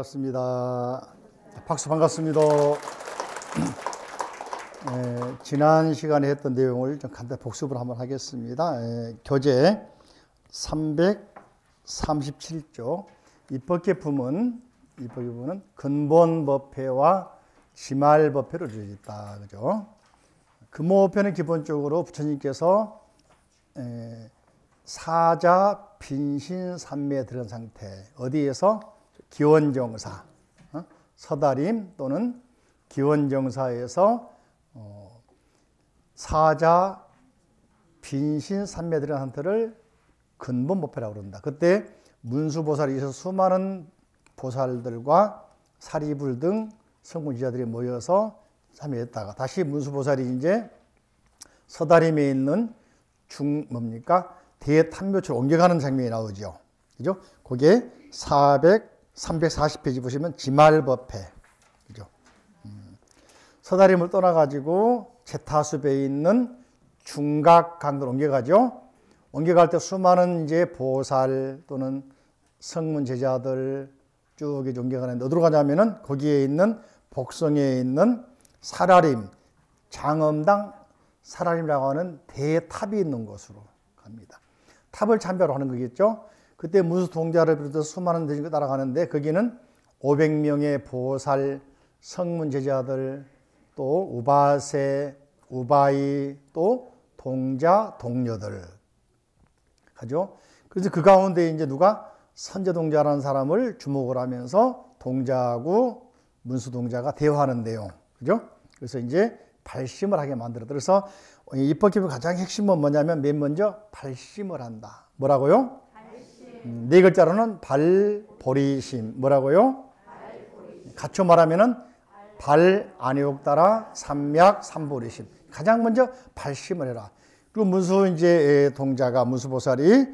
반갑습니다. 박수 반갑습니다. 지난 시간에 했던 내용을 좀 간단히 복습을 한번 하겠습니다. 교재 337조 입법계품은 근본법회와 지말법회로 이루어졌다. 그죠? 근본법회는 기본적으로 부처님께서 사자, 빈신, 삼매에 들어간 상태, 어디에서 기원정사, 서다림 또는 기원정사에서 사자, 빈신, 삼매에 들어간 상태를 근본법회라고 그런다. 그때 문수보살이 있어서 수많은 보살들과 사리불 등 성군지자들이 모여서 참여했다가 다시 문수보살이 이제 서다림에 있는 대탐묘처로 옮겨가는 장면이 나오죠. 그죠? 그게 340페이지 보시면 지말법회. 그죠? 서다림을 떠나가지고 제타숲에 있는 중각강도로 옮겨가죠. 옮겨갈 때 수많은 이제 보살 또는 성문 제자들 쭉 옮겨가는데 어디로 가냐면은 거기에 있는 복성에 있는 사라림, 장엄당 사라림이라고 하는 대탑이 있는 곳으로 갑니다. 탑을 참배로 하는 거겠죠. 그때 문수동자를 비롯해서 수많은 대중이 따라가는데 거기는 500명의 보살, 성문 제자들, 또 우바세, 우바이, 또 동자, 동녀들 하죠. 그래서 그 가운데 이제 누가 선제동자라는 사람을 주목을 하면서 동자하고 문수동자가 대화하는 내용, 그죠? 그래서 이제 발심을 하게 만들었다. 그래서 입법기의 가장 핵심은 뭐냐면 맨 먼저 발심을 한다. 뭐라고요? 발심. 네 글자로는 발보리심. 뭐라고요? 발보리심. 갖춰 말하면은 발 안욕 따라 삼약 삼보리심. 가장 먼저 발심을 해라. 그리고 문수 이제 동자가 문수보살이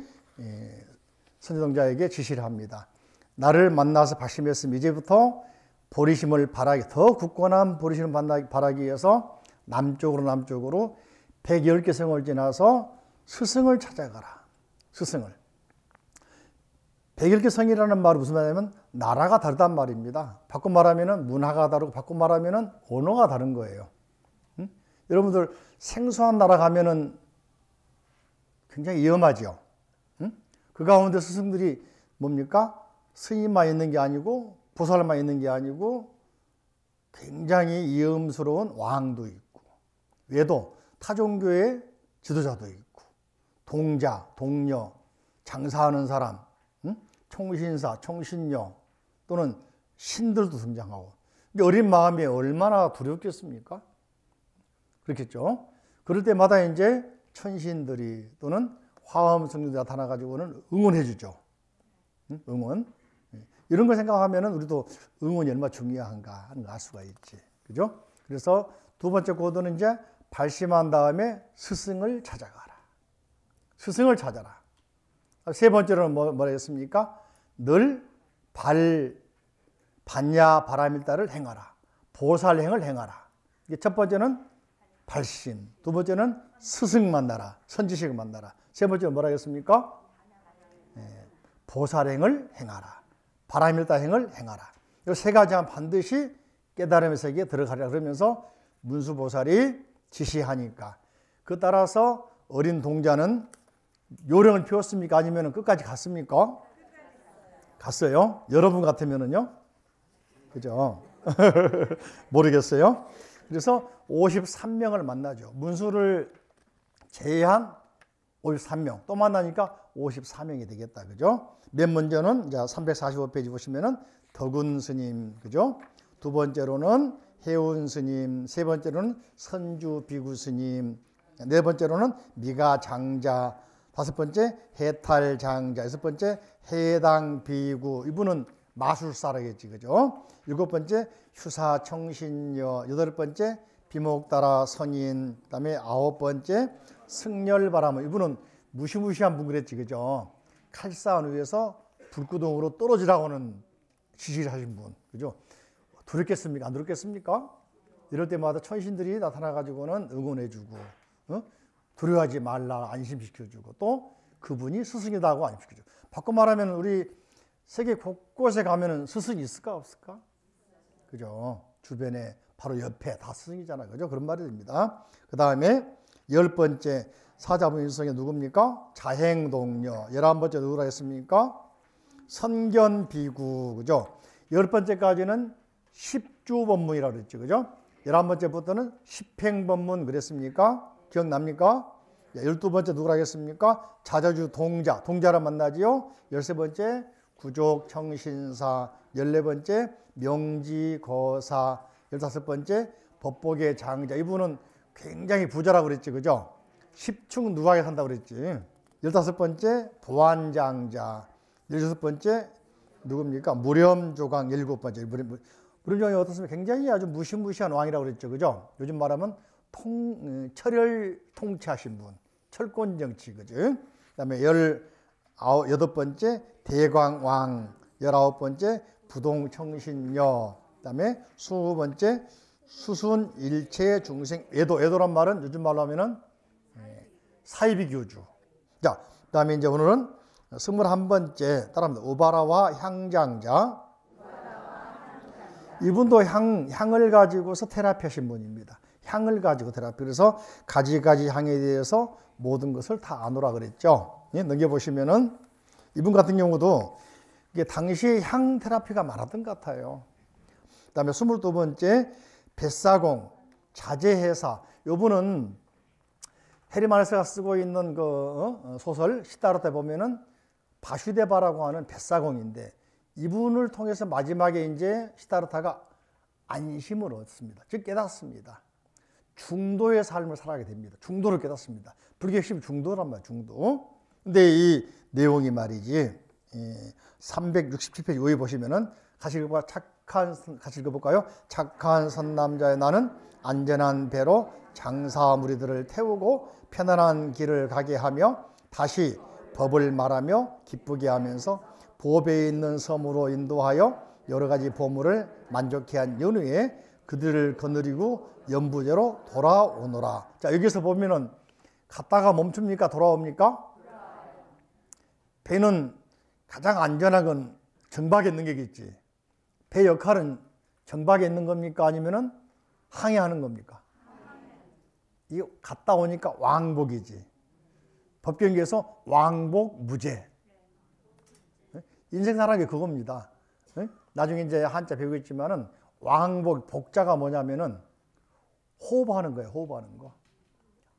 선제동자에게 지시를 합니다. 나를 만나서 발심했으면 이제부터 보리심을 바라기, 더 굳건한 보리심을 바라기 위해서 남쪽으로 110개 성을 지나서 스승을 찾아가라. 스승을. 110개 성이라는 말은 무슨 말이냐면 나라가 다르단 말입니다. 바꿔 말하면 문화가 다르고 바꿔 말하면 언어가 다른 거예요. 응? 여러분들 생소한 나라 가면은 굉장히 위험하죠. 응? 그 가운데 스승들이 뭡니까? 스님만 있는 게 아니고 보살만 있는 게 아니고 굉장히 위험스러운 왕도 있고 외도 타종교의 지도자도 있고 동자, 동녀, 장사하는 사람, 총신사, 총신녀 또는 신들도 등장하고 어린 마음이 얼마나 두렵겠습니까? 그렇겠죠. 그럴 때마다 이제 천신들이 또는 화엄성들이 나타나가지고는 응원해 주죠. 응원. 이런 걸 생각하면 우리도 응원이 얼마나 중요한가 하는 걸 알 수가 있지. 그죠? 그래서 두 번째 고도는 이제 발심한 다음에 스승을 찾아가라. 스승을 찾아라. 세 번째로는 뭐라 했습니까? 늘 반야 바라밀다를 행하라. 보살행을 행하라. 이게 첫 번째는 발심. 두 번째는 스승 만나라. 선지식을 만나라. 세 번째는 뭐라 했습니까? 보살행을 행하라. 바라밀다행을 행하라. 이 세 가지는 반드시 깨달음의 세계에 들어가라 그러면서 문수보살이 지시하니까 그 따라서 어린 동자는 요령을 피웠습니까? 아니면 끝까지 갔습니까? 갔어요. 여러분 같으면은요? 그죠? 모르겠어요. 그래서 53명을 만나죠. 문수를 제외한 53명. 또 만나니까 54명이 되겠다. 그죠? 맨 먼저는 이제 345페이지 보시면은 덕운 스님, 그죠? 두 번째로는 해운 스님, 세 번째로는 선주 비구 스님, 네 번째로는 미가 장자, 다섯 번째 해탈 장자, 여섯 번째 해당 비구, 이분은 마술사라겠지, 그죠? 일곱 번째 휴사 청신녀, 여덟 번째 비목다라 선인, 그다음에 아홉 번째 승열바람, 이분은 무시무시한 분 그랬지, 그죠? 칼싸움 위에서 불구덩으로 떨어지라고 하는 지시를 하신 분, 그죠? 두렵겠습니까? 안 두렵겠습니까? 이럴 때마다 천신들이 나타나가지고는 응원해주고, 두려워하지 말라 안심시켜주고, 또 그분이 스승이다고 안심시켜주고. 바꿔 말하면 우리 세계 곳곳에 가면은 스승이 있을까 없을까? 그죠? 주변에 바로 옆에 다 스승이잖아요. 그죠? 그런 말이 됩니다. 그 다음에 10번째 사자분 일성이 누굽니까? 자행동료. 11번째 누구라 했습니까? 선견비구. 그죠? 10번째까지는 10주법문이라고 그랬죠. 그죠? 11번째부터는 10행법문 그랬습니까? 기억납니까? 12번째 누구라 하겠습니까? 자저주 동자. 동자를 만나지요. 13번째 구족청신사. 14번째 명지거사. 15번째 법복의 장자. 이분은 굉장히 부자라고 그랬지. 그죠? 10충 누각에 산다고 그랬지. 15번째 보안장자. 16번째 누굽니까? 무렴조강. 17번째. 무렴조강이 어떻습니까? 굉장히 아주 무시무시한 왕이라고 그랬죠. 그죠? 요즘 말하면 철을 통치하신 분. 철권 정치. 그죠? 그 다음에 18번째 대광왕. 19번째 부동청신녀. 그 다음에 20번째 수순일체 중생. 애도란 말은 요즘 말로 하면은 사이비교주. 자, 그 다음에 이제 오늘은 21번째 따라합니다. 우바라와 향장자. 이분도 향을 가지고서 테라피 하신 분입니다. 향을 가지고 테라피. 그래서 가지가지 향에 대해서 모든 것을 다 아노라 그랬죠. 예, 넘겨보시면은 이분 같은 경우도 이게 당시 향 테라피가 많았던 것 같아요. 그 다음에 22번째 뱃사공, 자제해사. 이분은 헤르만헤세가 쓰고 있는 그 소설 시다르타에 보면은 바슈데바라고 하는 뱃사공인데 이분을 통해서 마지막에 이제 시다르타가 안심을 얻습니다. 즉 깨닫습니다. 중도의 삶을 살아가게 됩니다. 중도를 깨닫습니다. 불교 핵심 중도란 말이에요. 중도. 근데 이 내용이 말이지 367페이지 위에 보시면은 같이 읽어볼까요? 착한 선남자의 나는 안전한 배로 장사 무리들을 태우고 편안한 길을 가게 하며 다시 법을 말하며 기쁘게 하면서 보배에 있는 섬으로 인도하여 여러 가지 보물을 만족해 한 연후에 그들을 거느리고 연부제로 돌아오노라. 자, 여기서 보면은 갔다가 멈춥니까? 돌아옵니까? 배는 가장 안전한 건 정박에 있는 게겠지. 배 역할은 정박에 있는 겁니까? 아니면은 항해하는 겁니까? 이 갔다 오니까 왕복이지. 법경기에서 왕복 무제. 인생 사람이 그겁니다. 나중에 이제 한자 배우겠지만은 왕복 복자가 뭐냐면은 호흡하는 거예요. 호흡하는 거.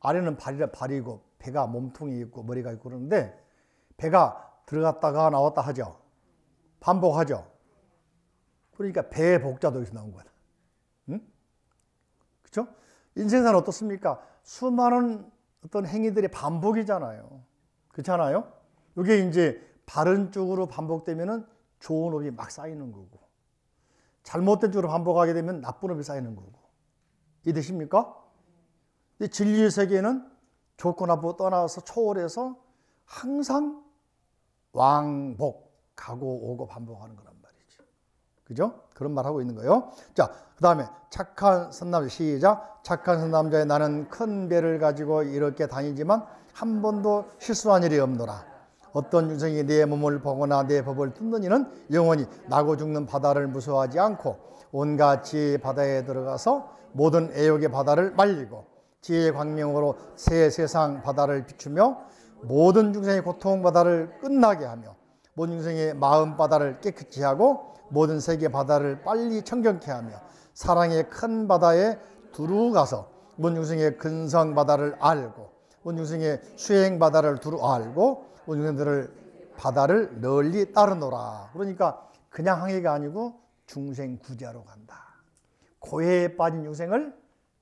아래는 발이고 배가 몸통이 있고 머리가 있고 그러는데 배가 들어갔다가 나왔다 하죠. 반복하죠. 그러니까 배의 복자도 여기서 나온 거다. 응? 그렇죠? 인생사는 어떻습니까? 수많은 어떤 행위들이 반복이잖아요. 그렇잖아요? 이게 이제 바른 쪽으로 반복되면은 좋은 업이 막 쌓이는 거고, 잘못된 쪽으로 반복하게 되면 나쁜 업이 쌓이는 거고. 이해되십니까? 이 진리의 세계는 좋고 나쁘고 떠나서 초월해서 항상 왕복, 가고 오고 반복하는 거란 말이지. 그죠? 그런 말 하고 있는 거예요. 자, 그 다음에 착한 선남자. 시작. 착한 선남자의 나는 큰 배를 가지고 이렇게 다니지만 한 번도 실수한 일이 없노라. 어떤 유생이 내 몸을 보거나 내 법을 듣는 이는 영원히 나고 죽는 바다를 무서워하지 않고 온갖 지혜의 바다에 들어가서 모든 애욕의 바다를 말리고 지혜의 광명으로 새 세상 바다를 비추며 모든 중생의 고통 바다를 끝나게 하며 모든 중생의 마음 바다를 깨끗이 하고 모든 세계 바다를 빨리 청정케 하며 사랑의 큰 바다에 두루가서 모든 중생의 근성 바다를 알고 모든 중생의 수행 바다를 두루 알고 모든 중생들을 바다를 널리 따르노라. 그러니까 그냥 항해가 아니고 중생 구제하러 간다. 고해에 빠진 중생을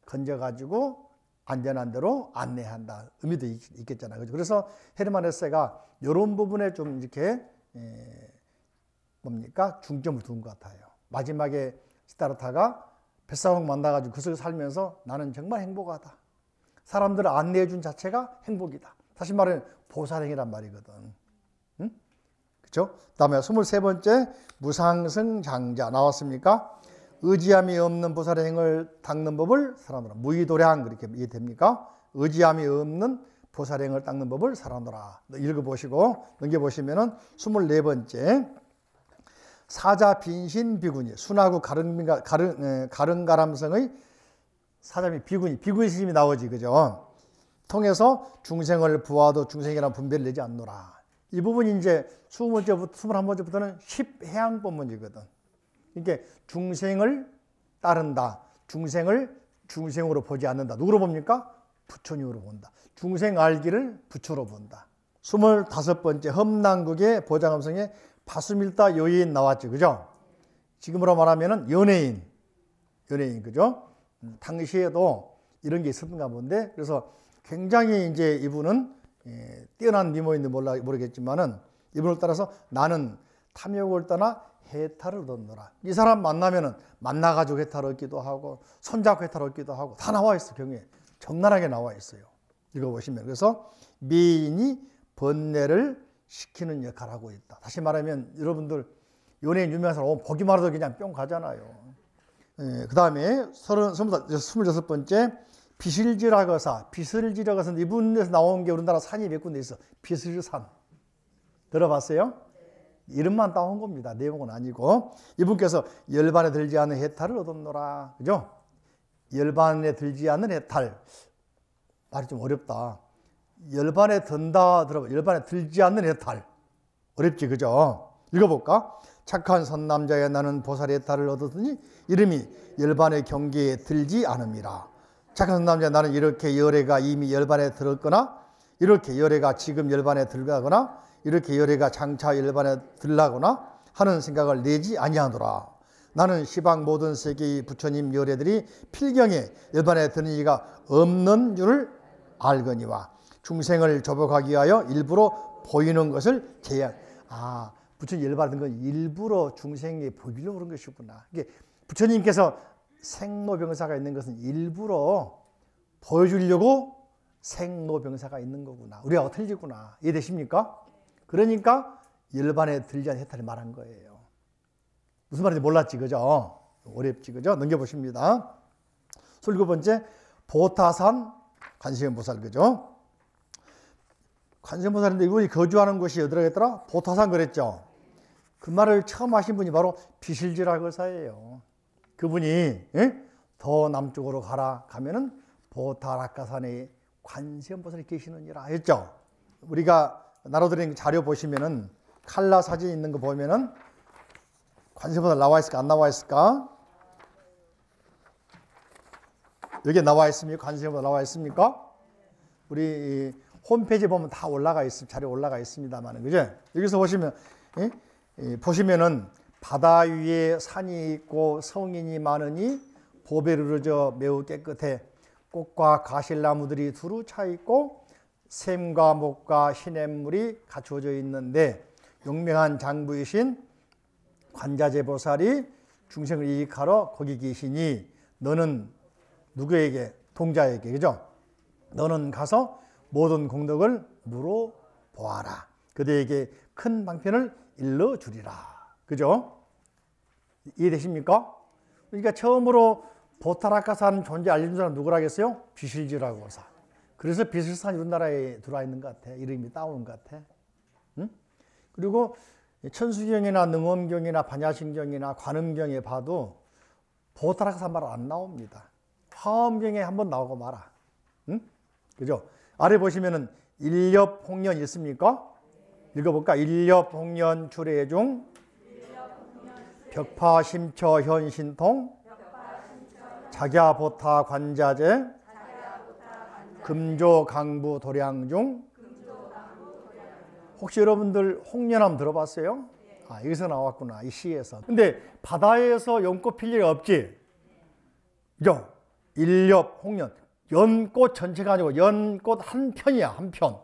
건져가지고 안전한 데로 안내한다. 의미도 있겠잖아요. 그래서 헤르만 헤세가 이런 부분에 좀 이렇게 뭡니까? 중점을 둔 것 같아요. 마지막에 시다르타가 뱃사공 만나가지고 그 속에 살면서 나는 정말 행복하다. 사람들을 안내해 준 자체가 행복이다. 다시 말하면 보살행이란 말이거든. 응? 그렇죠? 다음에 23번째 무상승장자 나왔습니까? 의지함이 없는 보살행을 닦는 법을 사람들아. 무의도량 그렇게 이해됩니까? 의지함이 없는 보살행을 닦는 법을 사람들아. 읽어보시고 넘겨보시면은 24번째 사자 빈신 비군이 순하고 가름가람성의 사자미 비군이 스님이 나오지, 그죠? 통해서 중생을 부하도 중생이라는 분별을 내지 않노라. 이 부분이 이제 20번째부터 21번째부터는 10해양법 문제거든. 이게 중생을 따른다. 중생을 중생으로 보지 않는다. 누구로 봅니까? 부처님으로 본다. 중생 알기를 부처로 본다. 25번째 험난국의 보장함성의 바수밀다 여인 나왔죠. 그죠? 지금으로 말하면은 연예인, 그죠? 당시에도 이런 게 있었던가 본데, 그래서 굉장히 이제 이분은 뛰어난 미모인지 모르겠지만은 이분을 따라서 나는 탐욕을 떠나 해탈을 얻노라. 이 사람 만나면은 만나가지고 해탈을 얻기도 하고 손잡고 해탈을 얻기도 하고 다 나와 있어. 경우에 적나라하게 나와 있어요. 읽어보시면. 그래서 미인이 번뇌를 시키는 역할을 하고 있다. 다시 말하면 여러분들 연예인 유명한 사람 보기만 해도 그냥 뿅 가잖아요. 그 다음에 26번째 비실지라거사. 비실지라거사는 이분에서 나온 게 우리나라 산이 몇 군데 있어. 비실산. 들어봤어요? 이름만 따온 겁니다. 내용은 아니고. 이분께서 열반에 들지 않는 해탈을 얻었노라. 그죠? 열반에 들지 않는 해탈. 말이 좀 어렵다. 열반에 든다 들어봐. 열반에 들지 않는 해탈. 어렵지, 그죠? 읽어볼까? 착한 선남자의 나는 보살 해탈을 얻었으니 이름이 열반의 경계에 들지 않음이라. 착한 선남자 나는 이렇게 열애가 이미 열반에 들었거나 이렇게 열애가 지금 열반에 들거나 이렇게 열애가 장차 열반에 들라거나 하는 생각을 내지 아니하노라. 나는 시방 모든 세계의 부처님 열애들이 필경에 열반에 드는 이가 없는 줄을 알거니와 중생을 조복하기 위하여 일부러 보이는 것을 제약. 부처님 열반에 든 건 일부러 중생에 보이려고 그런 것이구나. 이게 부처님께서 생로병사가 있는 것은 일부러 보여주려고 생로병사가 있는 거구나. 우리가 틀리구나. 이해되십니까? 그러니까 열반에 들지 않은 해탈을 말한 거예요. 무슨 말인지 몰랐지, 그죠? 어렵지, 그죠? 넘겨보십니다. 27번째 보타산 관세음보살, 그죠? 관세음보살인데 이분이 거주하는 곳이 어디라고 했더라? 보타산 그랬죠? 그 말을 처음 하신 분이 바로 비실지라거사예요. 그분이 더 남쪽으로 가면은 보타라카산에 관세음보살이 계시느니라 했죠. 우리가 나눠드린 자료 보시면은 칼라 사진 있는 거 보면은 관세음보살 나와 있을까 안 나와 있을까? 여기에 나와 있습니까? 관세음보살 나와 있습니까? 우리 홈페이지 보면 다 올라가 있습니다. 자료 올라가 있습니다만은, 그죠? 여기서 보시면은 바다 위에 산이 있고 성인이 많으니 보배를 이루어져 매우 깨끗해. 꽃과 가실나무들이 두루 차 있고 샘과 목과 시냇물이 갖추어져 있는데 용맹한 장부이신 관자재 보살이 중생을 이익하러 거기 계시니 너는 누구에게? 동자에게, 그죠? 너는 가서 모든 공덕을 물어보아라. 그대에게 큰 방편을 일러주리라. 그죠? 이해되십니까? 그러니까 처음으로 보타라카산 존재 알려준 사람 누구라겠어요? 비실지라거사. 그래서 비실산이 우리나라에 들어와 있는 것 같아. 이름이 따오는 것 같아. 응? 그리고 천수경이나 능엄경이나 반야심경이나 관음경에 봐도 보타라카산 말 안 나옵니다. 화엄경에 한번 나오고 말아. 응? 그죠? 아래 보시면은 일렵홍련 있습니까? 읽어볼까? 일렵홍련 출애중 벽파심처 현신통 작야보타 관자재 금조강부 도량중. 혹시 여러분들 홍련함 들어봤어요? 여기서 나왔구나, 이 시에서. 근데 바다에서 연꽃 필 일이 없지, 그죠? 일렵 홍련, 연꽃 전체가 아니고 연꽃 한 편이야, 한 편.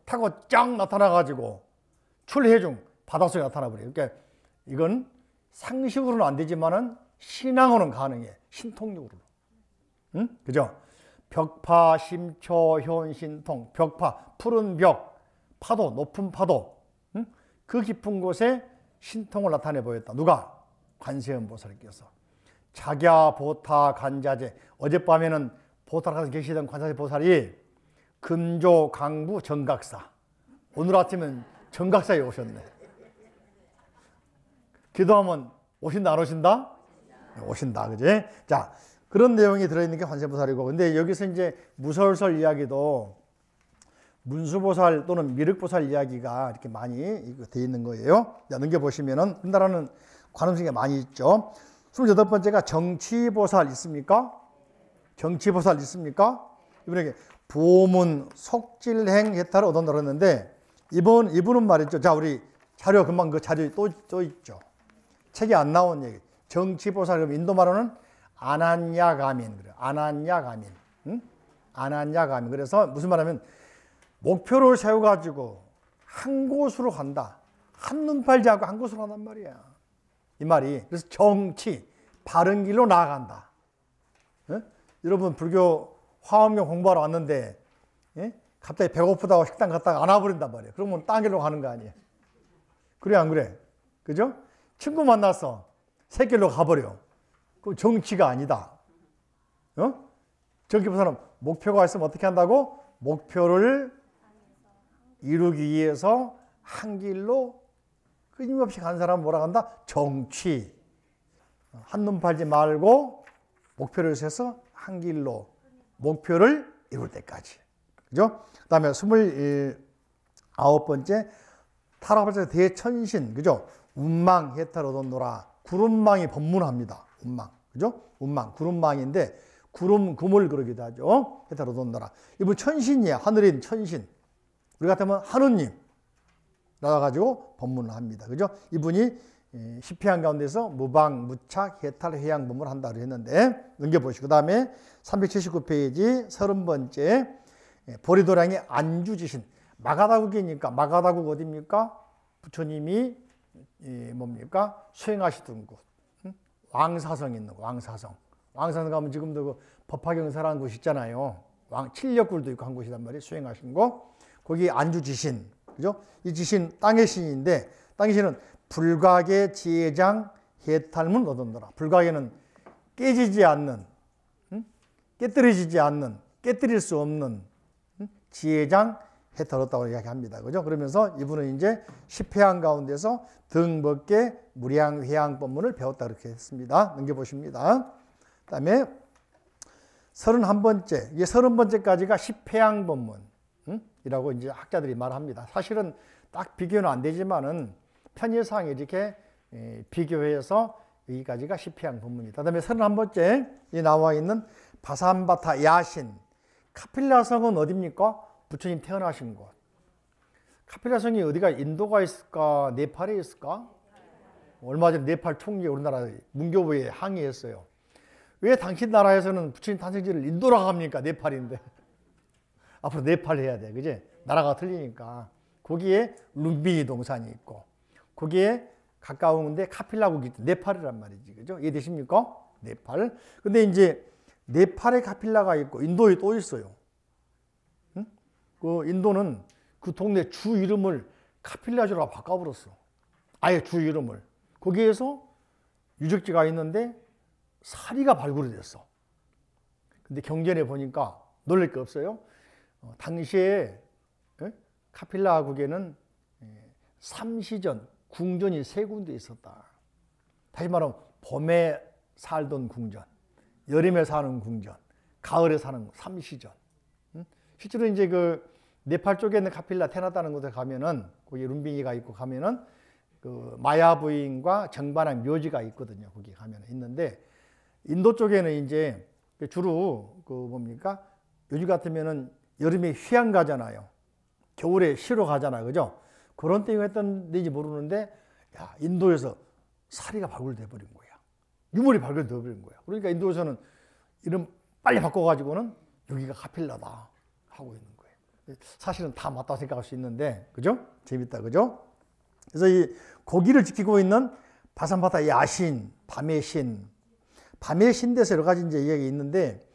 타고 쫙 나타나가지고 출해중 바닷속에 나타나버려요. 그러니까 이건 상식으로는 안 되지만은 신앙으로는 가능해. 신통력으로. 응? 그죠? 벽파, 심초, 현신통. 벽파, 푸른 벽, 파도, 높은 파도. 응? 그 깊은 곳에 신통을 나타내 보였다. 누가? 관세음보살께서. 작야 보타 관자재. 어젯밤에는 보타라카산에 계시던 관자재 보살이 금조 강부 정각사. 오늘 아침은 정각사에 오셨네. 기도하면 오신다 안 오신다? 오신다. 그지? 자, 그런 내용이 들어있는 게 관세음보살이고, 근데 여기서 이제 무설설 이야기도 문수보살 또는 미륵보살 이야기가 이렇게 많이 되어 있는 거예요. 자, 넘겨보시면은 우리나라는 관음성이 많이 있죠. 28번째가 정치보살 있습니까? 정치보살 있습니까? 이분에게 보문 속질행 해탈을 얻어들었는데, 이분은 말이죠. 자, 우리 자료 금방 그 자료 또 있죠. 책에 안 나온 얘기. 정치보살, 그럼 인도 말로는 아난야가민. 그래요. 아난야가민. 응? 아난야가민. 그래서 무슨 말하면 목표를 세워가지고 한 곳으로 간다. 한눈 팔지 않고 한 곳으로 간단 말이야. 이 말이. 그래서 정치, 바른 길로 나아간다. 예? 여러분 불교 화엄경 공부하러 왔는데 예? 갑자기 배고프다고 식당 갔다가 안 와버린단 말이에요. 그러면 딴 길로 가는 거 아니에요. 그래 안 그래? 그죠? 친구 만나서 새 길로 가버려. 그럼 정치가 아니다. 정치보살은 목표가 있으면 어떻게 한다고? 목표를 이루기 위해서 한 길로 끊임없이 간 사람은 뭐라 한다? 정치. 한눈 팔지 말고 목표를 세서 한 길로 목표를 이룰 때까지. 그죠? 그 다음에 29번째 타락발자 대천신. 그죠? 운망 해탈 얻었노라. 구름망이 법문합니다. 운망. 그죠? 운망. 구름망인데 구름을 그러기도 하죠. 해탈 얻었노라. 이분 천신이야. 하늘인 천신. 우리 같으면 하느님 나와가지고 법문을 합니다. 그죠? 이분이 시피한 가운데서 무방, 무착, 해탈, 회양 법문을 한다고 했는데 넘겨보시고 그 다음에 379페이지 30번째 보리도량의 안주지신. 마가다국이니까 마가다국 어디입니까? 부처님이 뭡니까? 수행하시던 곳. 왕사성 있는 곳. 왕사성. 왕사성 가면 지금도 그 법화경사라는 곳이 있잖아요. 칠력굴도 있고 한 곳이란 말이에요. 수행하신 곳. 거기 안주지신. 그죠? 이 지신 땅의 신인데 땅의 신은 불각의 지혜장 해탈문 얻었노라. 불각에는 깨지지 않는, 깨뜨려지지 않는, 깨뜨릴 수 없는 지혜장 해탈 얻었다고 이야기합니다. 그죠? 그러면서 이분은 이제 10회양 가운데서 등벗게 무량회양 법문을 배웠다 그렇게 했습니다. 넘겨보십니다. 그 다음에 31번째, 이게 30번째까지가 10회양 법문. 이라고 이제 학자들이 말합니다. 사실은 딱 비교는 안 되지만은 편의상 이렇게 비교해서 여기까지가 10회양 법문이다. 그다음에 31번째 이 나와 있는 바산바타 야신. 카필라성은 어디입니까? 부처님 태어나신 곳. 카필라성이 어디가 인도가 있을까? 네팔에 있을까? 얼마 전에 네팔 총리 우리나라 문교부에 항의했어요. 왜 당신 나라에서는 부처님 탄생지를 인도라고 합니까? 네팔인데. 앞으로 네팔 해야 돼. 그지? 나라가 틀리니까. 거기에 룸비니 동산이 있고, 거기에 가까운데 카필라국이 있고, 네팔이란 말이지. 그죠? 이해되십니까? 네팔. 근데 이제 네팔에 카필라가 있고, 인도에 또 있어요. 응? 그 인도는 그 동네 주 이름을 카필라주라고 바꿔버렸어. 아예 주 이름을. 거기에서 유적지가 있는데 사리가 발굴이 됐어. 근데 경전에 보니까 놀랄 게 없어요. 당시에 카필라국에는 삼시전, 궁전이 3군데 있었다. 다시 말하면 봄에 살던 궁전, 여름에 사는 궁전, 가을에 사는 삼시전. 실제로 이제 그 네팔 쪽에 있는 카필라 테나다는 곳에 가면은 거기 룸비니가 있고 가면은 그 마야 부인과 정반한 묘지가 있거든요. 거기 가면 있는데 인도 쪽에는 이제 주로 그 뭡니까? 요즘 같으면은 여름에 휴양 가잖아요. 겨울에 쉬러 가잖아요. 그죠? 그런 때문에 했던 데인지 모르는데, 야, 인도에서 사리가 발굴돼 버린 거야. 유물이 발굴돼 버린 거야. 그러니까 인도에서는 이름 빨리 바꿔가지고는 여기가 카필라다 하고 있는 거예요. 사실은 다 맞다 생각할 수 있는데, 그죠? 재밌다, 그죠? 그래서 이 고기를 지키고 있는 바산바타 야신, 밤의 신. 밤의 신대에서 여러 가지 이제 이야기 있는데,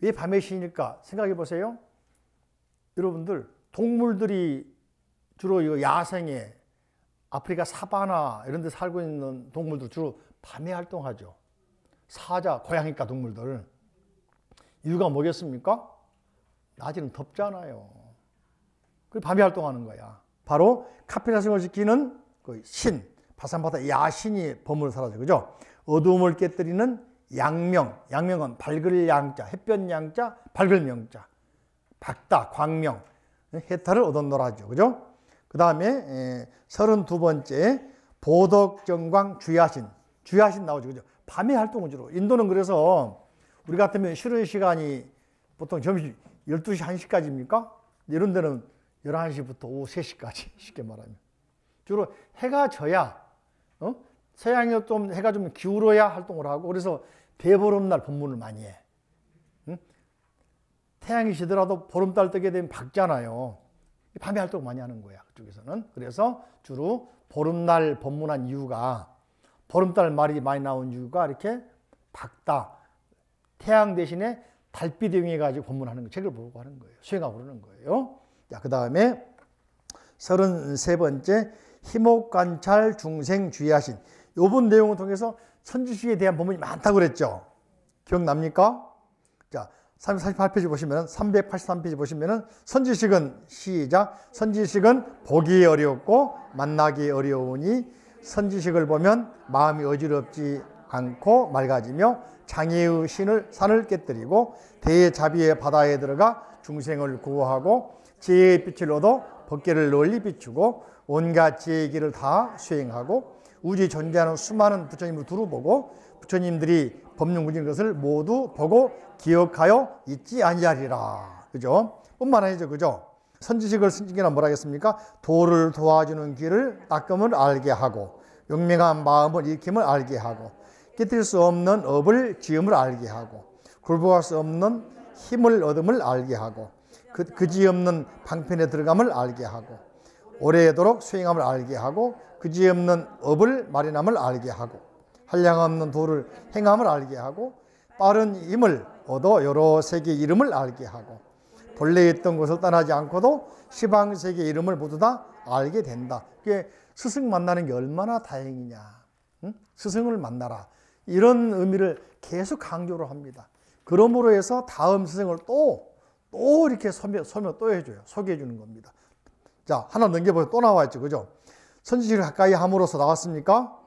왜 밤의 신일까? 생각해 보세요. 여러분들, 동물들이 주로 이 야생에 아프리카 사바나 이런 데 살고 있는 동물들 주로 밤에 활동하죠. 사자, 고양이과 동물들. 이유가 뭐겠습니까? 낮에는 덥잖아요. 그래서 밤에 활동하는 거야. 바로 카필라성을 지키는 그 신, 바산바다 야신이 범을 사라져. 그죠? 어두움을 깨뜨리는 양명. 양명은 밝을 양자, 햇볕 양자, 밝을 명자. 밝다, 광명. 해탈을 얻었노라죠. 그죠? 그 다음에 32번째 보덕정광 주야신. 주야신 나오죠. 그죠? 밤에 활동을 주로. 인도는 그래서 우리 같으면 쉬는 시간이 보통 점심 12시, 1시까지입니까? 이런 데는 11시부터 오후 3시까지 쉽게 말하면. 주로 해가 져야 서양이 좀 해가 좀 기울어야 활동을 하고 그래서 대보름날 법문을 많이 해. 태양이 지더라도 보름달 뜨게 되면 밝잖아요. 밤에 활동 많이 하는 거야. 그쪽에서는. 그래서 주로 보름날 법문한 이유가 보름달 말이 많이 나온 이유가 이렇게 밝다. 태양 대신에 달빛 이용해가지고 법문하는 거, 책을 보고 하는 거예요. 수행하고 그러는 거예요. 자, 그 다음에 33번째 희목관찰 중생 주의하신. 요번 내용을 통해서 선지식에 대한 법문이 많다고 그랬죠. 기억납니까? 자, 348페이지 보시면 383페이지 보시면은 선지식은 시작. 선지식은 보기 어렵고 만나기 어려우니 선지식을 보면 마음이 어지럽지 않고 맑아지며 장애의 산을 깨뜨리고 대자비의 바다에 들어가 중생을 구호하고 지혜의 빛을 얻어 법계를 널리 비추고 온갖 지혜의 길을 다 수행하고 우주에 존재하는 수많은 부처님을 두루 보고 부처님들이 법륜문진 것을 모두 보고 기억하여 잊지 아니하리라. 그죠? 뿐만 아니죠. 그죠? 선지식을 선지기란 뭐라 하겠습니까? 도를 도와주는 길을 닦음을 알게 하고 용맹한 마음을 익힘을 알게 하고 깨뜨릴 수 없는 업을 지음을 알게 하고 굴복할 수 없는 힘을 얻음을 알게 하고 그지없는 방편에 들어감을 알게 하고 오래도록 수행함을 알게 하고 그지없는 업을 마련함을 알게 하고 한량없는 도를 행함을 알게 하고 빠른 힘을 얻어 여러 세계 이름을 알게 하고 본래 있던 곳을 떠나지 않고도 시방세계 이름을 모두 다 알게 된다. 그게 스승 만나는 게 얼마나 다행이냐. 응? 스승을 만나라. 이런 의미를 계속 강조를 합니다. 그러므로 해서 다음 스승을 또 이렇게 설명 또 해줘요. 소개해 주는 겁니다. 자, 하나 넘겨보세요. 또 나와 있죠. 그죠? 선지식을 가까이 함으로써 나왔습니까?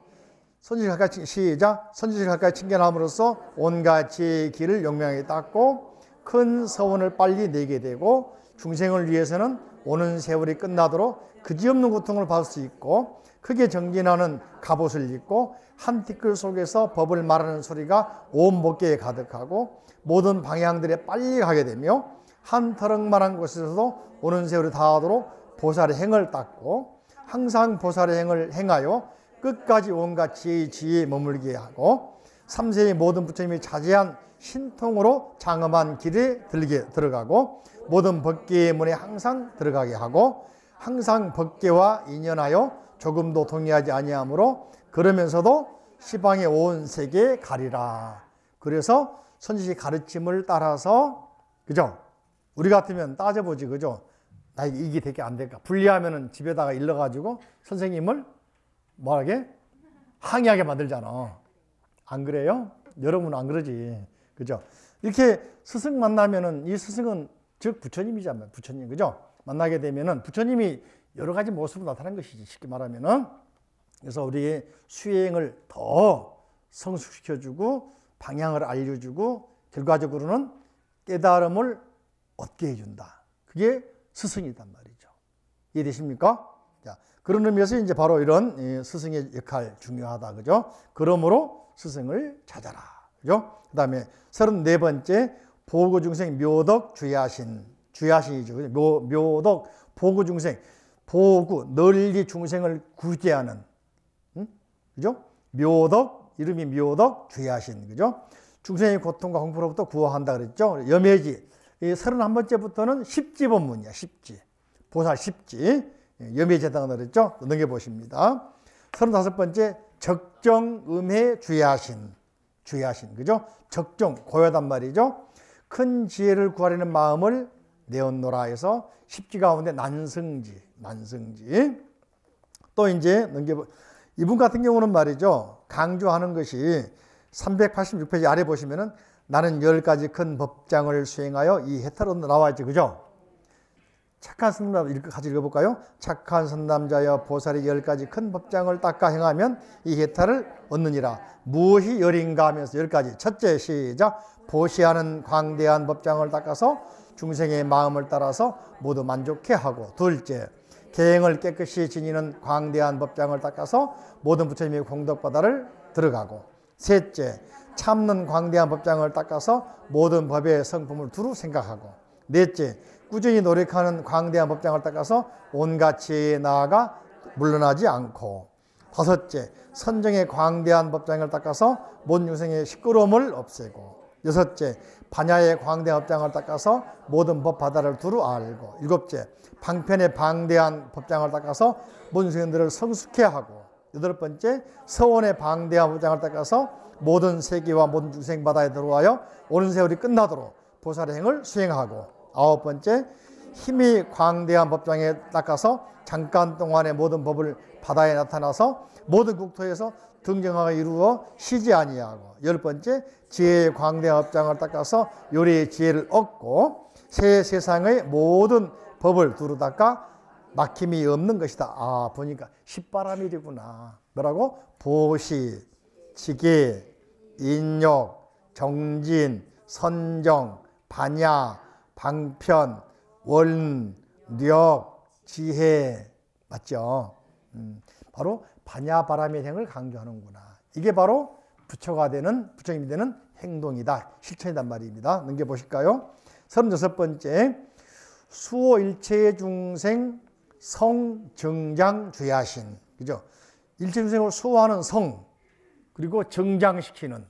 선지식을 가까이 시작. 선지식을 가까이 친견함으로써 온갖 지혜의 길을 용맹하게 닦고 큰 서원을 빨리 내게 되고 중생을 위해서는 오는 세월이 끝나도록 그지없는 고통을 받을 수 있고 크게 정진하는 갑옷을 입고 한 티끌 속에서 법을 말하는 소리가 온 법계에 가득하고 모든 방향들에 빨리 가게 되며 한 터럭만한 곳에서도 오는 세월이 다하도록 보살의 행을 닦고 항상 보살의 행을 행하여 끝까지 온갖 지혜에 머물게 하고 삼세의 모든 부처님이 자제한 신통으로 장엄한 길에 들어가고 모든 법계의 문에 항상 들어가게 하고 항상 법계와 인연하여 조금도 동의하지 아니하므로 그러면서도 시방의 온 세계에 가리라. 그래서 선지식 가르침을 따라서 그죠? 우리 같으면 따져보지 그죠? 나 이게 되게 안 될까? 불리하면은 집에다가 일러가지고 선생님을 뭐하게? 항의하게 만들잖아. 안 그래요? 여러분은 안 그러지. 그죠? 이렇게 스승 만나면은 이 스승은 즉 부처님이잖아요. 부처님. 그죠? 만나게 되면은 부처님이 여러 가지 모습으로 나타나는 것이지. 쉽게 말하면은. 그래서 우리의 수행을 더 성숙시켜주고 방향을 알려주고 결과적으로는 깨달음을 얻게 해준다. 그게 스승이단 말이죠. 이해되십니까? 자, 그런 의미에서 이제 바로 이런 스승의 역할 중요하다. 그죠? 그러므로 스승을 찾아라. 그죠? 그 다음에 34번째 보구중생 묘덕 주야신. 주야신이죠. 묘덕 보구중생. 보구 널리 중생을 구제하는. 그죠? 묘덕 이름이 묘덕 주야신. 그죠? 중생의 고통과 공포로부터 구호한다 그랬죠? 염해지. 이 31번째부터는 십지 법문이야. 십지. 보살 십지. 염해재당을 그랬죠? 넘겨보십니다. 35번째 적정음해 주야신. 주야신. 그죠? 적정 고요하단 말이죠. 큰 지혜를 구하려는 마음을 내었노라 해서 십지 가운데 난승지. 또 이제 이분 같은 경우는 말이죠. 강조하는 것이 386페이지 아래 보시면은 나는 10가지 큰 법장을 수행하여 이 해탈로 나와 있죠. 그죠? 착한 선남자 같이 읽어볼까요? 착한 선남자여 보살이 10가지 큰 법장을 닦아 행하면 이 혜타를 얻느니라. 무엇이 열인가 하면서 10가지. 첫째 시작. 보시하는 광대한 법장을 닦아서 중생의 마음을 따라서 모두 만족해 하고. 둘째, 계행을 깨끗이 지니는 광대한 법장을 닦아서 모든 부처님의 공덕바다를 들어가고. 셋째, 참는 광대한 법장을 닦아서 모든 법의 성품을 두루 생각하고. 넷째, 꾸준히 노력하는 광대한 법장을 닦아서 온갖 지혜에 나아가 물러나지 않고. 다섯째, 선정의 광대한 법장을 닦아서 모든 중생의 시끄러움을 없애고. 여섯째, 반야의 광대한 법장을 닦아서 모든 법 바다를 두루 알고. 일곱째, 방편의 방대한 법장을 닦아서 모든 중생들을 성숙해 하고. 여덟 번째, 서원의 방대한 법장을 닦아서 모든 세계와 모든 중생 바다에 들어와요 오는 세월이 끝나도록 보살의 행을 수행하고. 아홉 번째, 힘이 광대한 법장에 닦아서 잠깐 동안의 모든 법을 바다에 나타나서 모든 국토에서 등정하게 이루어 쉬지 아니하고. 열 번째, 지혜의 광대한 법장을 닦아서 요리의 지혜를 얻고 새 세상의 모든 법을 두루 닦아 막힘이 없는 것이다. 아, 보니까 십바라밀이구나. 뭐라고? 보시, 지계, 인욕, 정진, 선정, 반야, 방편, 원, 력, 지혜. 맞죠? 바로 반야바라밀 행을 강조하는구나. 이게 바로 부처가 되는, 부처님이 되는 행동이다. 실천이란 말입니다. 넘겨보실까요? 36번째, 수호 일체 중생 성정장 주야신. 그죠? 일체 중생을 수호하는 성, 그리고 정장시키는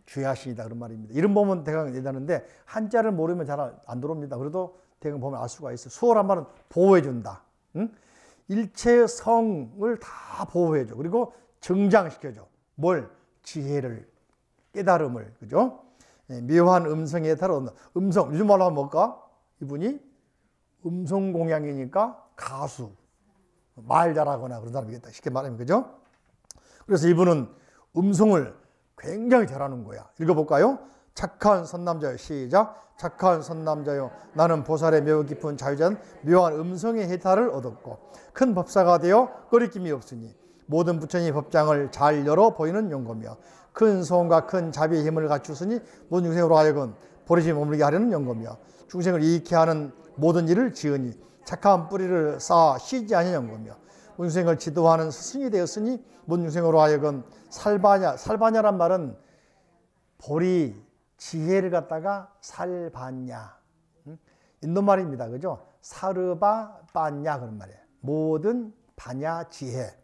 주야신이다. 그런 말입니다. 이름 보면 대강 얘기하는데 한자를 모르면 잘 안 들어옵니다. 그래도 대강 보면 알 수가 있어요. 수호란 말은 보호해준다. 일체의 성을 다 보호해줘. 그리고 정장시켜줘. 뭘? 지혜를, 깨달음을. 그죠? 묘한 음성에 따라 음성. 요즘 말로 하면 뭘까? 이분이 음성공양이니까 가수. 말 잘하거나 그런 사람이겠다. 쉽게 말하면. 그죠? 그래서 이분은 음성을 굉장히 잘하는 거야. 읽어볼까요? 착한 선남자여. 시작. 착한 선남자여, 나는 보살의 매우 깊은 자유자는 묘한 음성의 혜타를 얻었고 큰 법사가 되어 꺼리낌이 없으니 모든 부처님의 법장을 잘 열어 보이는 용거며 큰 소원과 큰 자비의 힘을 갖추으니 모든 중생으로 하여금 버리지 머물게 하려는 용거며 중생을 이익케 하는 모든 일을 지으니 착한 뿌리를 쌓아 쉬지 않는 용거며 모든 중생을 지도하는 스승이 되었으니 모든 중생으로 하여금 살바냐란 말은 보리, 지혜를 갖다가 살바냐. 인도말입니다. 그죠? 사르바 빠냐 그런 말이에요. 모든 바냐 지혜.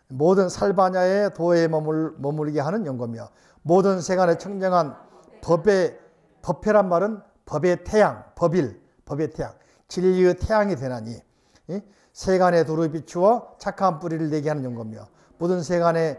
모든 살바냐의 도에 머물게 하는 용거며 모든 세간에 청정한 법회란 말은 법의 태양, 법의 태양. 진리의 태양이 되나니 세간에 도를 비추어 착한 뿌리를 내게 하는 용거며 모든 세간에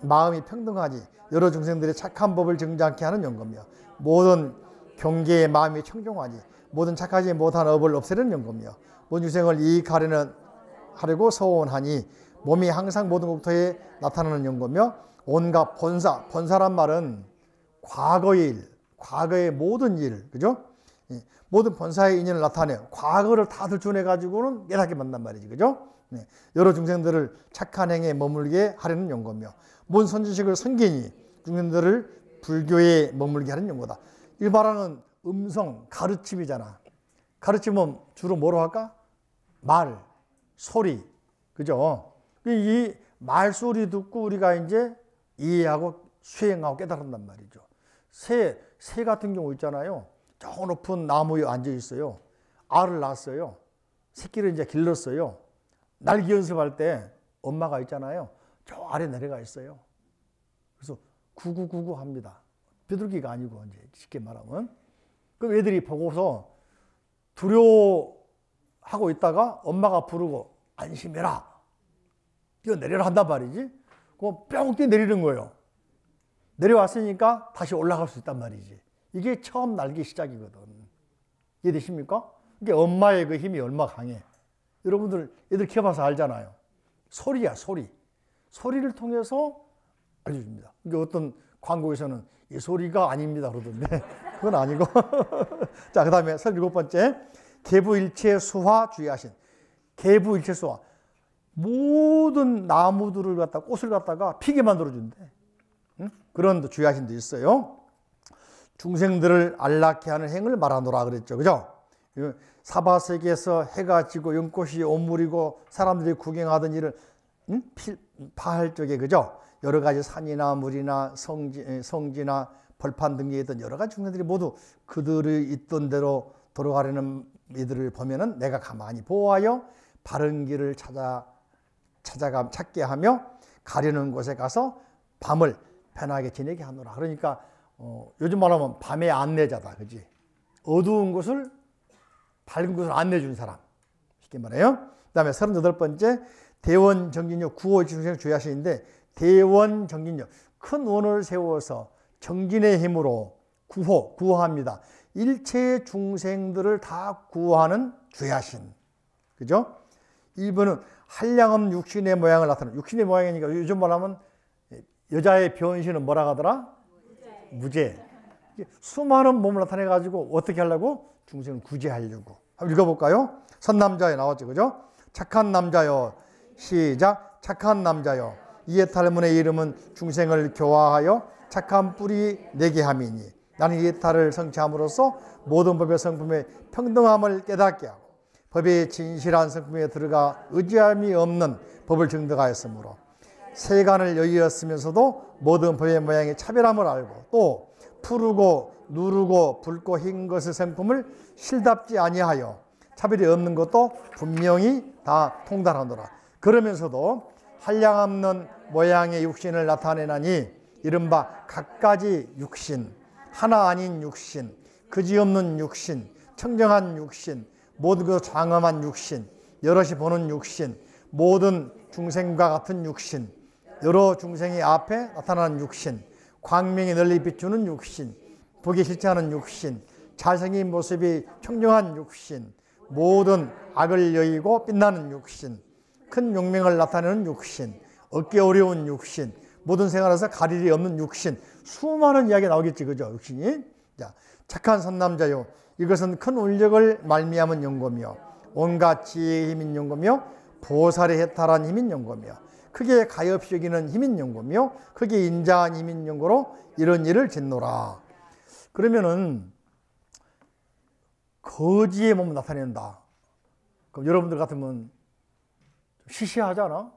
마음이 평등하니 여러 중생들의 착한 법을 정장케 하는 용거며 모든 경계의 마음이 청종하니 모든 착하지 못한 업을 없애는 용거며 모든 중생을 이익하려고 서원하니 몸이 항상 모든 국토에 나타나는 용거며 온갖 본사란 말은 과거의 일, 과거의 모든 일, 그죠? 모든 본사의 인연을 나타내요. 과거를 다 들춰내가지고는 깨닫게 만난 말이지, 그죠? 여러 중생들을 착한 행에 머물게 하려는 용거며 모든 선지식을 섬기니 중생들을 불교에 머물게 하는 용거다. 이 말하는 음성, 가르침이잖아. 가르침은 주로 뭐로 할까? 말, 소리, 그죠? 이 말소리 듣고 우리가 이제 이해하고 수행하고 깨달은단 말이죠. 새 같은 경우 있잖아요. 저 높은 나무에 앉아 있어요. 알을 낳았어요. 새끼를 이제 길렀어요. 날기 연습할 때 엄마가 있잖아요. 저 아래 내려가 있어요. 그래서 구구구구 합니다. 비둘기가 아니고 이제 쉽게 말하면. 그럼 애들이 보고서 두려워하고 있다가 엄마가 부르고 안심해라. 이거 내려라 한단 말이지. 그럼 뿅 뛰어 내리는 거예요. 내려왔으니까 다시 올라갈 수 있단 말이지. 이게 처음 날기 시작이거든. 이해되십니까? 이게 엄마의 그 힘이 얼마나 강해. 여러분들 애들 키워봐서 알잖아요. 소리야, 소리. 소리를 통해서 알려줍니다. 이게 어떤 광고에서는 이 소리가 아닙니다 그러던데 그건 아니고. 자, 그 다음에 37번째, 계부일체 수화 주의하신. 계부일체 수화. 모든 나무들을 갖다 꽃을 갖다가 피게 만들어준대. 응? 그런 주의하신도 있어요. 중생들을 안락케 하는 행을 말하노라 그랬죠. 그죠? 사바세계에서 해가 지고 연꽃이 온물이고 사람들이 구경하던 일을 파할 적에 그죠? 여러 가지 산이나 물이나 성지나 벌판 등에 있던 여러 가지 중생들이 모두 그들이 있던 대로 돌아가려는 이들을 보면은 내가 가만히 보호하여 바른 길을 찾게 하며 가려는 곳에 가서 밤을 편하게 지내게 하노라. 그러니까 요즘 말하면 밤의 안내자다. 그지? 어두운 곳을 밝은 곳을 안내준 사람. 쉽게 말해요. 그 다음에 38번째 대원정진력 구호 중생 주의하시는데 대원정진력 큰 원을 세워서 정진의 힘으로 구호합니다. 일체의 중생들을 다 구호하는 주의하신. 그죠? 1번은 한량없는 육신의 모양을 나타내는. 육신의 모양이니까 요즘 말하면 여자의 변신은 뭐라 하더라? 무죄. 수많은 몸을 나타내 가지고 어떻게 하려고? 중생을 구제하려고. 한번 읽어볼까요? 선남자에 나왔죠. 그죠? 착한 남자요. 시작. 착한 남자요. 이에 탈문의 이름은 중생을 교화하여 착한 뿌리 내게 함이니 나는 이 탈을 성취함으로써 모든 법의 성품의 평등함을 깨닫게 하고 법의 진실한 성품에 들어가 의지함이 없는 법을 증득하였으므로 세간을 여의었으면서도 모든 법의 모양의 차별함을 알고 또 푸르고 누르고 붉고 흰 것의 성품을 실답지 아니하여 차별이 없는 것도 분명히 다 통달하노라. 그러면서도 한량없는 모양의 육신을 나타내나니 이른바 갖가지 육신, 하나 아닌 육신, 그지없는 육신, 청정한 육신, 모든 것 장엄한 육신, 여럿이 보는 육신, 모든 중생과 같은 육신, 여러 중생의 앞에 나타나는 육신, 광명이 널리 비추는 육신, 보기 싫지 않은 육신, 잘생긴 모습이 청정한 육신, 모든 악을 여의고 빛나는 육신, 큰 용맹을 나타내는 육신, 얻기 어려운 육신, 모든 생활에서 가릴 이 없는 육신, 수많은 이야기가 나오겠지, 그죠? 육신이. 자, 착한 선남자요. 이것은 큰 울력을 말미암은 연고며, 온갖 지혜의 힘인 연고며, 보살의 해탈한 힘인 연고며, 크게 가엾이 여기는 힘인 연고며, 크게 인자한 힘인 연고로 이런 일을 짓노라. 그러면은 거지의 몸을 나타낸다. 그럼 여러분들 같으면 시시하잖아,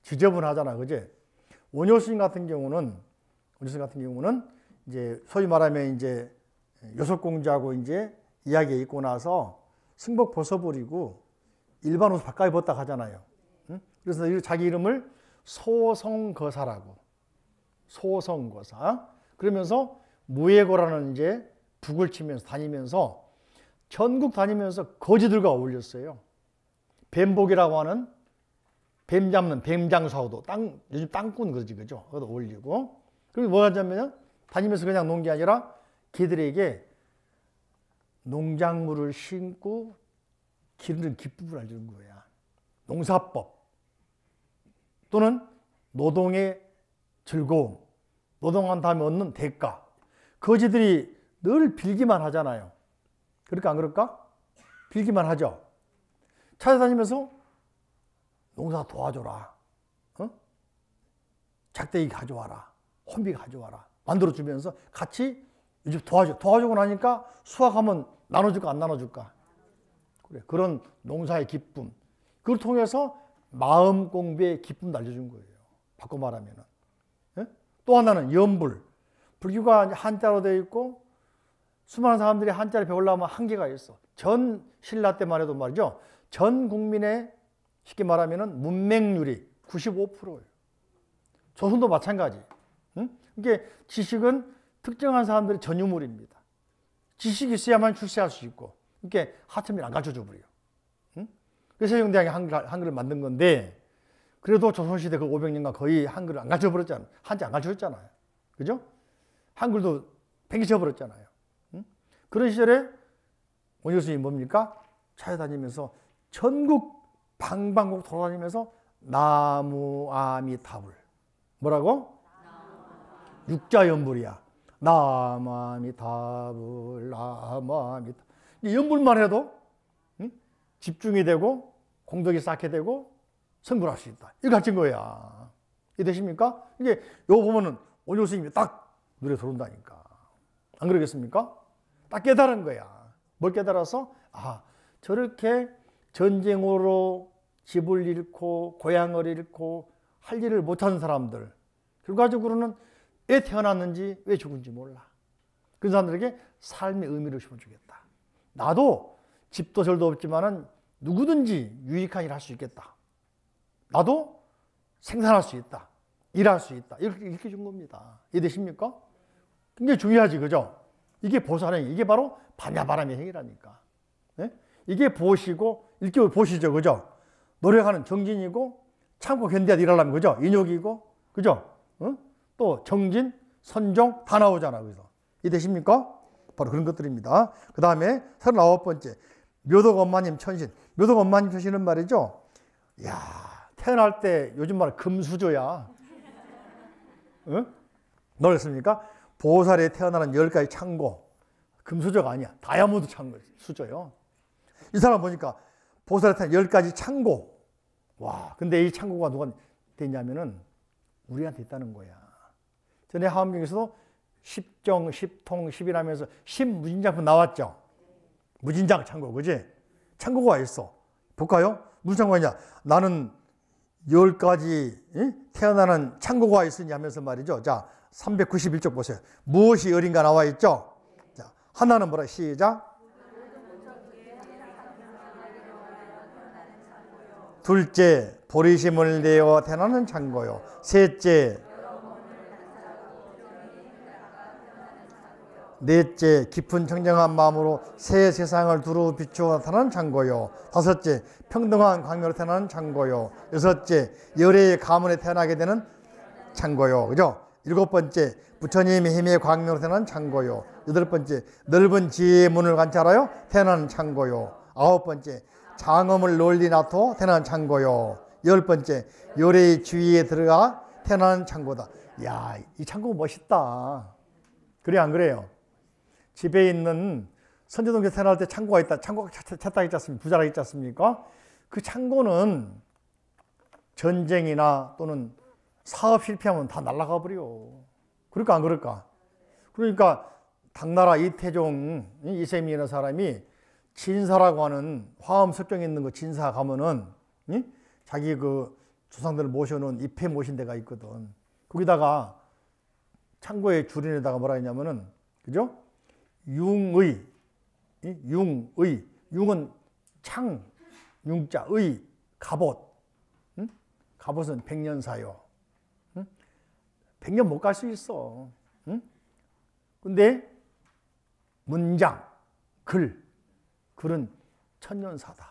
지저분하잖아, 그지? 원효스님 같은 경우는 이제 소위 말하면 이제 요섭공주하고 이제 이야기에 있고 나서 승복 벗어버리고 일반 옷 바꿔 입었다 하잖아요. 응? 그래서 자기 이름을 소성거사라고. 소성거사. 그러면서 무예고라는 이제 북을 치면서 다니면서 전국 다니면서 거지들과 어울렸어요. 뱀복이라고 하는 뱀 잡는 뱀장수하고도 요즘 땅꾼 그러지, 그죠? 그것도 어울리고. 그리고 뭐 하냐면 다니면서 그냥 논 게 아니라 걔들에게 농작물을 심고 기르는 기법을 알려준 거야. 농사법 또는 노동의 즐거움, 노동한 다음에 얻는 대가. 거지들이 늘 빌기만 하잖아요. 그럴까 안 그럴까? 빌기만 하죠. 찾아다니면서 농사 도와줘라. 어? 작대기 가져와라. 혼비 가져와라. 만들어주면서 같이 이제 도와주고 나니까 수확하면 나눠줄까 안 나눠줄까? 그래. 그런 농사의 기쁨. 그걸 통해서 마음 공부의 기쁨도 알려준 거예요. 바꿔 말하면은. 예? 또 하나는 연불. 불교가 한자로 되어 있고 수많은 사람들이 한자를 배우려면 한계가 있어. 전 신라 때만 해도 말이죠. 전 국민의 쉽게 말하면은 문맹률이 95%예요. 조선도 마찬가지. 응? 이게 지식은 특정한 사람들의 전유물입니다. 지식이 있어야만 출세할 수 있고, 이렇게 하찮으면 안 가르쳐 줘 버려. 응? 그래서 세종대왕이 한글을 만든 건데, 그래도 조선시대 그 500년간 거의 한글을 안 가르쳐 버렸잖아요. 한자 안 가르쳐 줬잖아요. 그죠? 한글도 팽개쳐 버렸잖아요. 응? 그런 시절에 원효 스님이 뭡니까? 찾아다니면서 전국 방방곡 돌아다니면서 나무아미타불. 뭐라고? 육자연불이야. 나무아미타불, 나무아미타불. 이 연불만 해도 집중이 되고 공덕이 쌓게 되고 성불할 수 있다. 이거 가르친 거야. 이해되십니까? 이게 요거 보면은 오조 스님이 딱 눈에 들어온다니까. 안 그러겠습니까? 딱 깨달은 거야. 뭘 깨달아서? 아, 저렇게 전쟁으로 집을 잃고 고향을 잃고 할 일을 못하는 사람들, 결과적으로는 왜 태어났는지 왜 죽은지 몰라. 그런 사람들에게 삶의 의미를 심어주겠다. 나도 집도 절도 없지만은 누구든지 유익한 일을 할 수 있겠다. 나도 생산할 수 있다. 일할 수 있다. 이렇게 준 겁니다. 이해되십니까? 굉장히 중요하지, 그죠? 이게 보살행, 이게 바로 반야바람의 행위라니까. 네? 이게 보시고, 이렇게 보시죠, 그죠? 노력하는 정진이고, 참고 견뎌야 일하려면, 그죠? 인욕이고, 그죠? 또 정진, 선종 다 나오잖아, 그래서. 이해되십니까? 바로 그런 것들입니다. 그 다음에 39번째, 묘덕 엄마님 천신. 묘덕 엄마님 천신은 말이죠. 야, 태어날 때 요즘 말 금수저야. 응? 놀랐습니까? 보살에 태어나는 10가지 창고. 금수저가 아니야. 다이아몬드 창고, 수저요. 이 사람 보니까 보살에 태어난 10가지 창고. 와, 근데 이 창고가 누가 됐냐면은 우리한테 있다는 거야. 전에 하원경에서도 10정, 10통, 10이라면서 10무진장품 나왔죠. 무진장 창고, 그지? 창고가 있어. 볼까요? 무슨 창고가 있냐? 나는 10가지 태어나는 창고가 있으니 하면서 말이죠. 자, 391쪽 보세요. 무엇이 어린가 나와 있죠? 자, 하나는 뭐라? 시작. 둘째, 보리심을 내어 태어나는 창고요. 셋째, 넷째, 깊은 청정한 마음으로 새 세상을 두루 비추어 나타나는 창고요. 다섯째, 평등한 광명으로 태어나는 창고요. 여섯째, 열애의 가문에 태어나게 되는 창고요. 그죠? 일곱 번째, 부처님의 힘의 광명으로 태어나는 창고요. 여덟 번째, 넓은 지혜의 문을 관찰하여 태어나는 창고요. 아홉 번째, 장엄을 널리 놔둬 태어나는 창고요. 열 번째, 열애의 주위에 들어가 태어나는 창고다. 야, 이 창고 멋있다. 그래, 안 그래요? 집에 있는 선조동에 태어날 때 창고가 있다. 창고가 찾다 있지 않습니까? 부자라 있지 않습니까? 그 창고는 전쟁이나 또는 사업 실패하면 다 날아가 버려. 그럴까 안 그럴까? 그러니까 당나라 이태종 이세미라는 사람이 진사라고 하는 화엄 석경에 있는 그 진사 가면은 자기 그 조상들을 모셔놓은 입회 모신 데가 있거든. 거기다가 창고의 주린에다가 뭐라 했냐면은, 그죠? 융의, 융은 창, 융자, 의, 갑옷. 갑옷은 100년사요. 100년 못 갈 수 있어. 근데 문장, 글은 천년사다.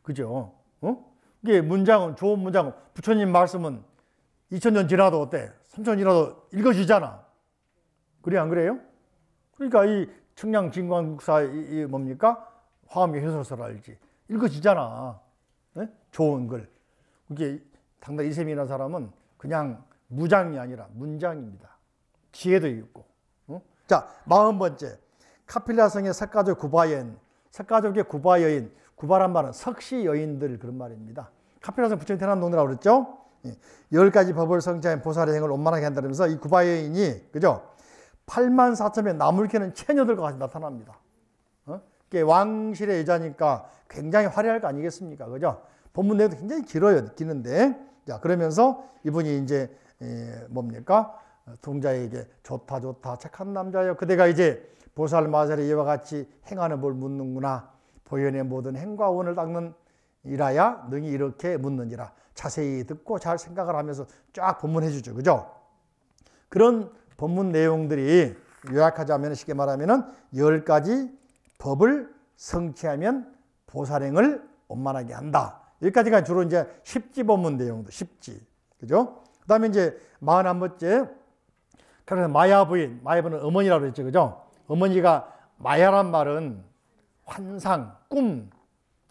그죠? 이게 문장은, 좋은 문장은, 부처님 말씀은 2000년 지나도 어때? 3000년 지나도 읽어지잖아. 그래, 안 그래요? 그러니까 이 청량진광국사 이 뭡니까? 화엄의 해설서를 알지. 읽어지잖아. 네? 좋은 글. 그게 당당 이세미라는 사람은 그냥 무장이 아니라 문장입니다. 지혜도 있고. 자, 40번째. 카필라성의 석가족 구바여인. 석가족의 구바여인. 구바란 말은 석시 여인들 그런 말입니다. 카필라성 부처님 태어난 동네라고 그랬죠? 10가지 법을 성취한 보살의 행을 원만하게 한다면서 이 구바여인이, 그죠? 8만 4천의 나물 캐는 처녀들과 같이 나타납니다. 왕실의 여자니까 굉장히 화려할 거 아니겠습니까? 그죠? 본문 내용도 굉장히 길어요. 기는데. 자, 그러면서 이분이 이제, 뭡니까? 동자에게 좋다, 착한 남자요. 그대가 이제 보살 마살의 이와 같이 행하는 뭘 묻는구나. 보현의 모든 행과 원을 닦는 이라야 능히 이렇게 묻는지라. 자세히 듣고 잘 생각을 하면서 쫙 본문해 주죠. 그죠? 그런 본문 내용들이 요약하자면 쉽게 말하면 10가지 법을 성취하면 보살행을 원만하게 한다. 여기까지가 주로 이제 십지 법문 내용도 십지. 그죠? 그 다음에 이제 41번째. 그래서 마야부인. 마야부인은 어머니라고 그랬죠. 그죠? 어머니가 마야란 말은 환상, 꿈.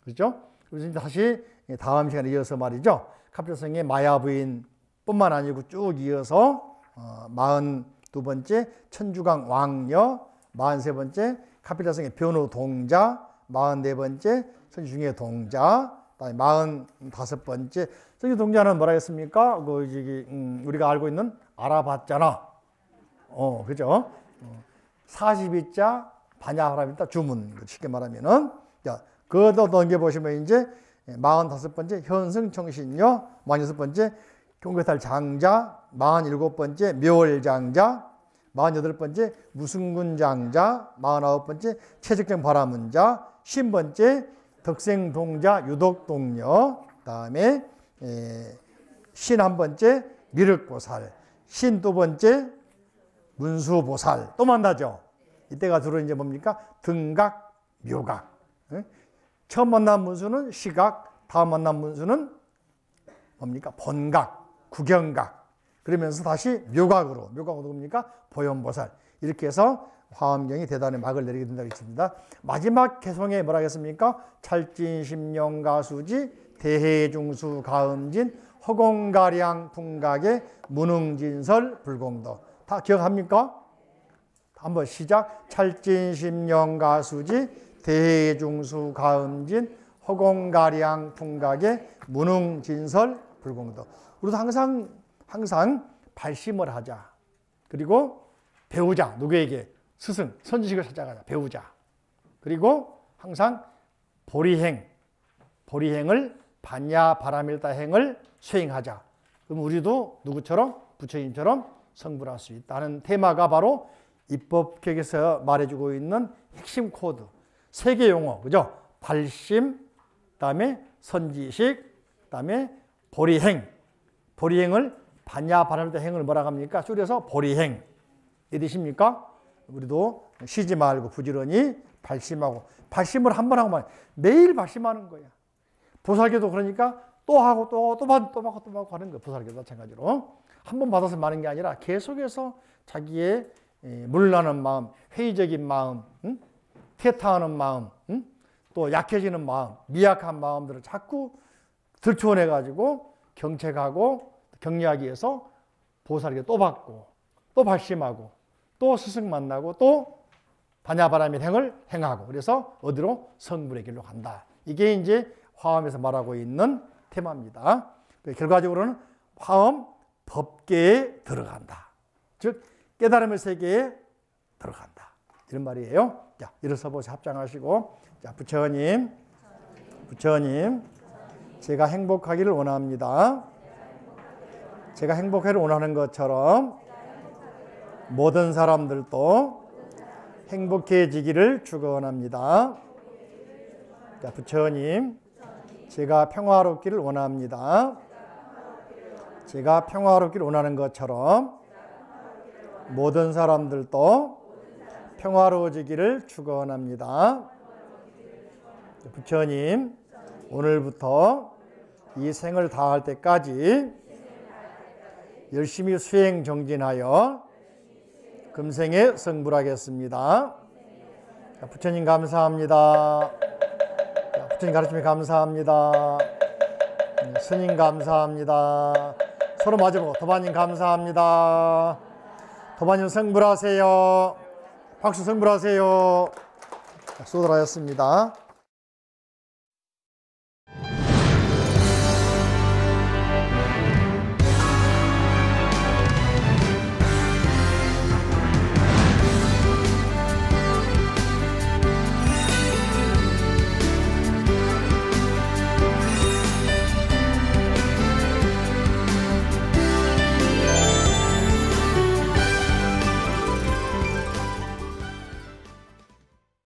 그죠? 그래서 이제 다시 다음 시간에 이어서 말이죠. 카필라성의 마야부인 뿐만 아니고 쭉 이어서 42번째 천주강 왕녀, 43번째 카필라성의 변호 동자, 44번째 선지 중에 동자, 그다음에 45번째 선지 동자는 뭐라 했습니까? 우리가 알고 있는 알아봤잖아. 그죠? 42자 반야바라밀다 주문, 쉽게 말하면은. 자, 그것도 넘겨보시면 이제 45번째 현승청신녀, 46번째 경계탈 장자, 47번째 묘월장자, 48번째 무승군장자, 49번째 채적정 바라문자, 50번째 덕생동자 유덕동녀, 그다음에 51번째 미륵보살, 52번째 문수보살. 또 만나죠. 이때가 주로 이제 뭡니까? 등각, 묘각. 처음 만난 문수는 시각, 다음 만난 문수는 뭡니까? 본각, 구경각. 그러면서 다시 묘각은 누굽니까? 보현보살. 이렇게 해서 화엄경이 대단히 막을 내리게 된다고 했습니다. 마지막 개성에 뭐라 했습니까? 찰진심령가수지, 대해중수 가음진, 허공가량 풍각의 무능진설 불공도. 다 기억합니까? 한번 시작. 찰진심령가수지, 대해중수 가음진, 허공가량 풍각의 무능진설 불공도. 우리도 항상 발심을 하자. 그리고 배우자. 누구에게? 스승, 선지식을 찾아가자. 배우자. 그리고 항상 보리행을 반야바라밀다행을 수행하자. 그럼 우리도 누구처럼? 부처님처럼 성불할 수 있다는 테마가 바로 입법격에서 말해주고 있는 핵심 코드. 세계 용어, 그죠? 발심, 그다음에 선지식, 그다음에 보리행을 반야바라밀다행을 뭐라고 합니까? 줄여서 보리행. 이해되십니까? 우리도 쉬지 말고 부지런히 발심하고, 발심을 한 번 하고 매일 발심하는 거야. 보살계도 그러니까 또 하고 또 받고 하는 거야. 보살계도 마찬가지로. 한 번 받아서 마는 게 아니라 계속해서 자기의 물나는 마음, 회의적인 마음, 퇴타하는 마음, 또 약해지는 마음, 미약한 마음들을 자꾸 들추어내가지고 경책하고 격려하기 위해서 보살계 또 받고, 또 발심하고, 또 스승 만나고, 또 반야바라밀행을 행하고, 그래서 어디로? 성불의 길로 간다. 이게 이제 화엄에서 말하고 있는 테마입니다. 결과적으로는 화엄 법계에 들어간다. 즉 깨달음의 세계에 들어간다. 이런 말이에요. 자, 일어서 보시 합장하시고, 자, 부처님, 제가 행복하기를 원합니다. 제가 행복하기를 원하는 것처럼 모든 사람들도 행복해지기를 축원합니다. 자, 부처님, 제가 평화롭기를 원합니다. 제가 평화롭기를 원하는 것처럼 모든 사람들도 평화로워지기를 축원합니다. 부처님, 오늘부터 이 생을 다할 때까지 열심히 수행 정진하여 금생에 성불하겠습니다. 부처님 감사합니다. 부처님 가르침에 감사합니다. 스님 감사합니다. 서로 마주보고 도반님 감사합니다. 도반님 성불하세요. 박수 성불하세요. 수고들 하셨습니다.